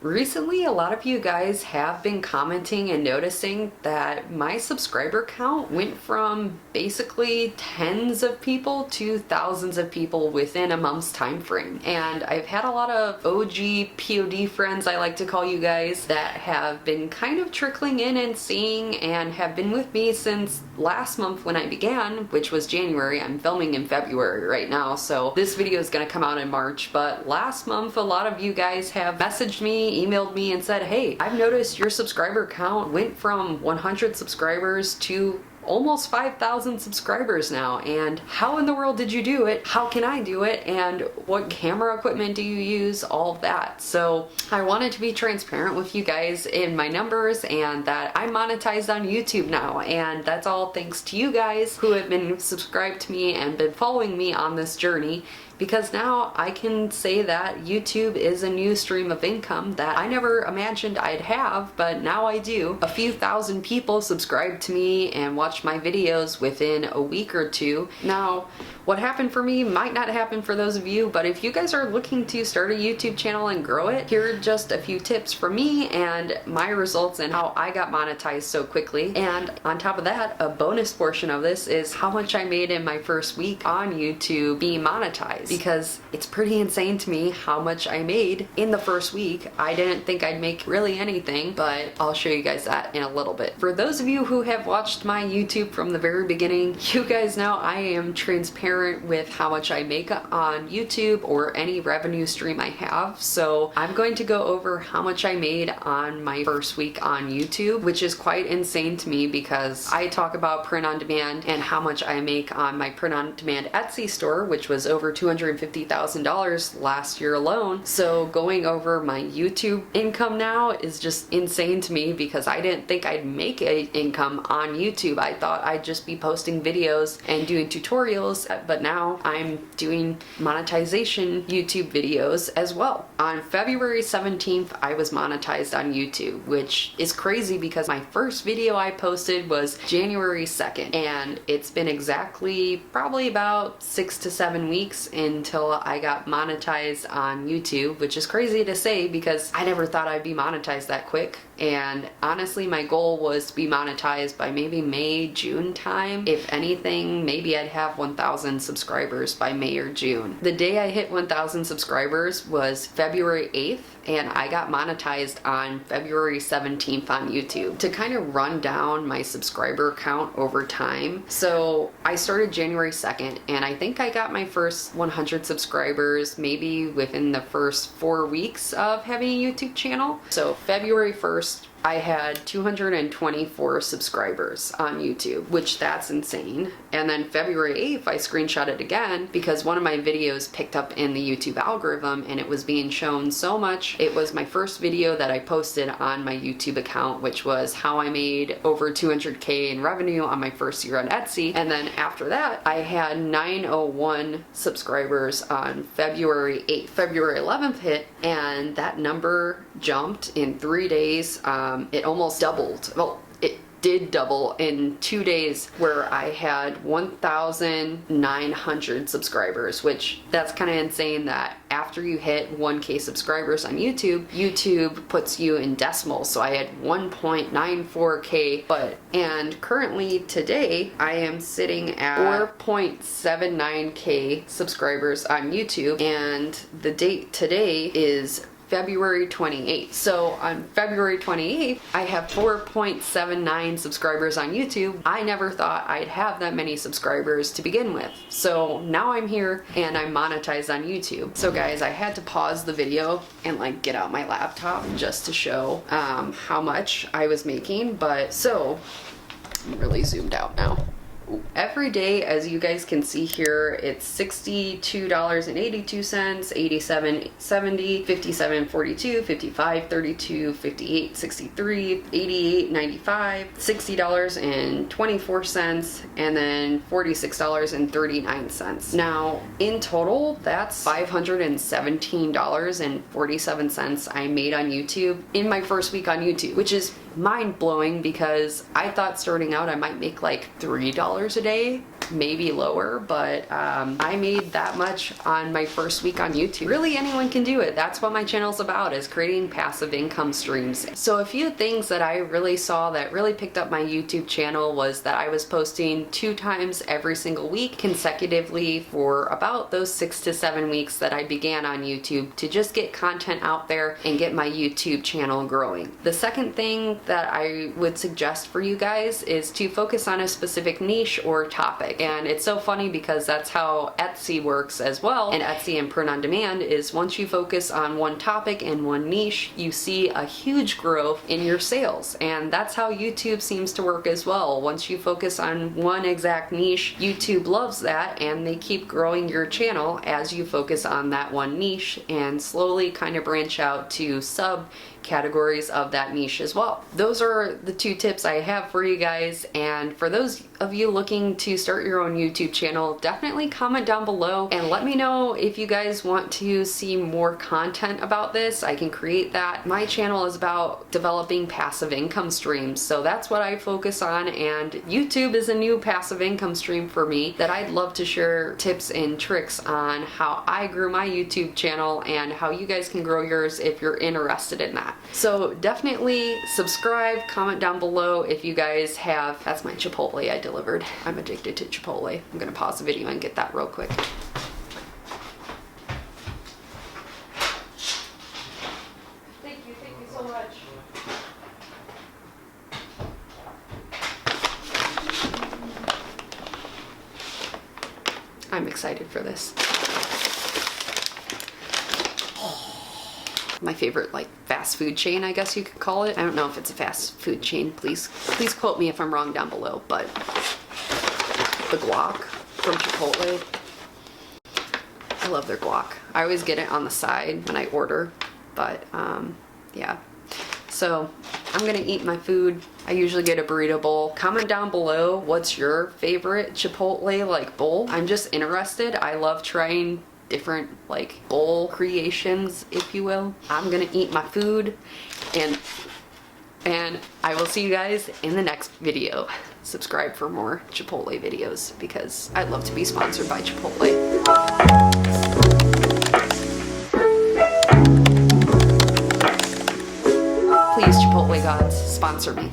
Recently, a lot of you guys have been commenting and noticing that my subscriber count went from basically tens of people to thousands of people within a month's time frame. And I've had a lot of OG POD friends, I like to call you guys, that have been kind of trickling in and seeing and have been with me since last month when I began, which was January. I'm filming in February right now, so this video is going to come out in March. But last month, a lot of you guys have messaged me, emailed me, and said, hey, I've noticed your subscriber count went from 100 subscribers to almost 5,000 subscribers now, and how in the world did you do it? How can I do it? And what camera equipment do you use? All of that. So I wanted to be transparent with you guys in my numbers and that I'm monetized on YouTube now, and that's all thanks to you guys who have been subscribed to me and been following me on this journey, because now I can say that YouTube is a new stream of income that I never imagined I'd have, but now I do. A few thousand people subscribe to me and watch my videos within a week or two. Now, what happened for me might not happen for those of you, but if you guys are looking to start a YouTube channel and grow it, here are just a few tips from me and my results and how I got monetized so quickly. And on top of that, a bonus portion of this is how much I made in my first week on YouTube being monetized, because it's pretty insane to me how much I made in the first week. I didn't think I'd make really anything, but I'll show you guys that in a little bit. For those of you who have watched my YouTube from the very beginning, you guys know I am transparent with how much I make on YouTube or any revenue stream I have. So I'm going to go over how much I made on my first week on YouTube, which is quite insane to me because I talk about print on demand and how much I make on my print on demand Etsy store, which was over $250,000 last year alone. So going over my YouTube income now is just insane to me because I didn't think I'd make an income on YouTube. I thought I'd just be posting videos and doing tutorials, but now I'm doing monetization YouTube videos as well. On February 17th, I was monetized on YouTube, which is crazy because my first video I posted was January 2nd, and it's been exactly probably about 6 to 7 weeks until I got monetized on YouTube, which is crazy to say because I never thought I'd be monetized that quick. And honestly, my goal was to be monetized by maybe May, June time. If anything, maybe I'd have 1,000 subscribers by May or June. The day I hit 1,000 subscribers was February 8th, and I got monetized on February 17th on YouTube. To kind of run down my subscriber count over time, so I started January 2nd, and I think I got my first 100 subscribers maybe within the first 4 weeks of having a YouTube channel. So February 1st, I had 224 subscribers on YouTube, which that's insane. And then February 8th, I screenshotted again because one of my videos picked up in the YouTube algorithm and it was being shown so much. It was my first video that I posted on my YouTube account, which was how I made over 200K in revenue on my first year on Etsy. And then after that, I had 901 subscribers on February 8th. February 11th hit and that number jumped in 3 days. It almost doubled. Well, it did double in 2 days where I had 1,900 subscribers, which that's kind of insane that after you hit 1K subscribers on YouTube, YouTube puts you in decimals. So I had 1.94K, and currently today I am sitting at 4.79K subscribers on YouTube, and the date today is February 28th. So on February 28th, I have 4.79 subscribers on YouTube. I never thought I'd have that many subscribers to begin with. So now I'm here and I'm monetized on YouTube. So guys, I had to pause the video and like get out my laptop just to show how much I was making. But so I'm really zoomed out now. Every day, as you guys can see here, it's $62.82, $87.70, $57.42, $55.32, $58.63, $88.95, $60.24, and then $46.39. Now, in total, that's $517.47 I made on YouTube in my first week on YouTube, which is mind-blowing because I thought starting out I might make like $3 a day. maybe lower, but I made that much on my first week on YouTube. Really, anyone can do it. That's what my channel's about, is creating passive income streams. So a few things that I really saw that really picked up my YouTube channel was that I was posting 2 times every single week consecutively for about those 6 to 7 weeks that I began on YouTube, to just get content out there and get my YouTube channel growing. The second thing that I would suggest for you guys is to focus on a specific niche or topic. And it's so funny because that's how Etsy works as well. And Etsy and print on demand is, once you focus on one topic and one niche, you see a huge growth in your sales. And that's how YouTube seems to work as well. Once you focus on one exact niche, YouTube loves that, and they keep growing your channel as you focus on that one niche and slowly kind of branch out to sub categories of that niche as well. Those are the 2 tips I have for you guys. And for those of you looking to start your own YouTube channel, definitely comment down below and let me know if you guys want to see more content about this. I can create that. My channel is about developing passive income streams, so that's what I focus on, and YouTube is a new passive income stream for me that I'd love to share tips and tricks on how I grew my YouTube channel and how you guys can grow yours if you're interested in that. So definitely subscribe, comment down below if you guys have. That's my Chipotle I delivered. I'm addicted to Chipotle. I'm gonna pause the video and get that real quick. Thank you so much. I'm excited for this. My favorite, like, fast food chain, I guess you could call it. I don't know if it's a fast food chain. Please quote me if I'm wrong down below. But the guac from Chipotle, I love their guac. I always get it on the side when I order, but yeah. So I'm gonna eat my food. I usually get a burrito bowl. Comment down below what's your favorite Chipotle like bowl. I'm just interested. I love trying different like bowl creations, if you will. I'm gonna eat my food, and I will see you guys in the next video. Subscribe for more Chipotle videos because I'd love to be sponsored by Chipotle. Please, Chipotle gods, sponsor me.